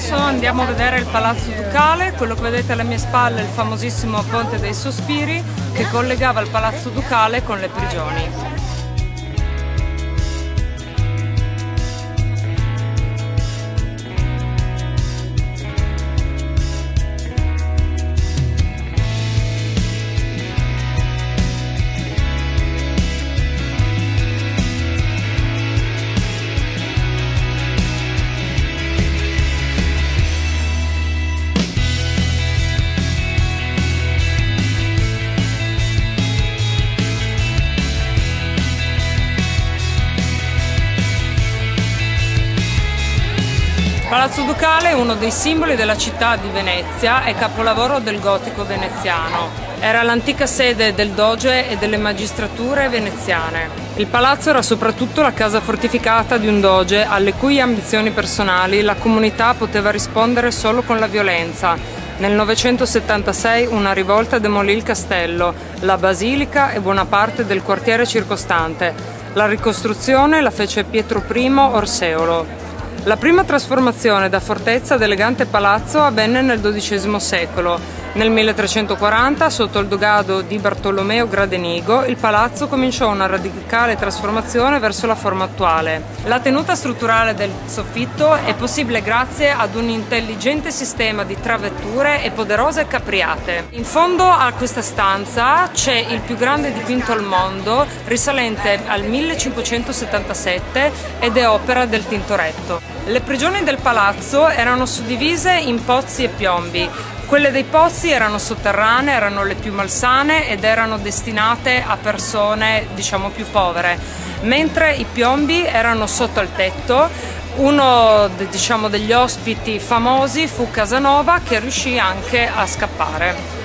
Adesso andiamo a vedere il Palazzo Ducale. Quello che vedete alle mie spalle è il famosissimo Ponte dei Sospiri che collegava il Palazzo Ducale con le prigioni. Palazzo Ducale è uno dei simboli della città di Venezia e capolavoro del gotico veneziano. Era l'antica sede del Doge e delle magistrature veneziane. Il palazzo era soprattutto la casa fortificata di un Doge alle cui ambizioni personali la comunità poteva rispondere solo con la violenza. Nel 976 una rivolta demolì il castello, la basilica e buona parte del quartiere circostante. La ricostruzione la fece Pietro I Orseolo. La prima trasformazione da fortezza d'elegante palazzo avvenne nel XII secolo. Nel 1340, sotto il dogado di Bartolomeo Gradenigo, il palazzo cominciò una radicale trasformazione verso la forma attuale. La tenuta strutturale del soffitto è possibile grazie ad un intelligente sistema di travetture e poderose capriate. In fondo a questa stanza c'è il più grande dipinto al mondo, risalente al 1577 ed è opera del Tintoretto. Le prigioni del palazzo erano suddivise in pozzi e piombi. Quelle dei pozzi erano sotterranee, erano le più malsane ed erano destinate a persone, diciamo, più povere, mentre i piombi erano sotto al tetto. Uno, diciamo, degli ospiti famosi fu Casanova, che riuscì anche a scappare.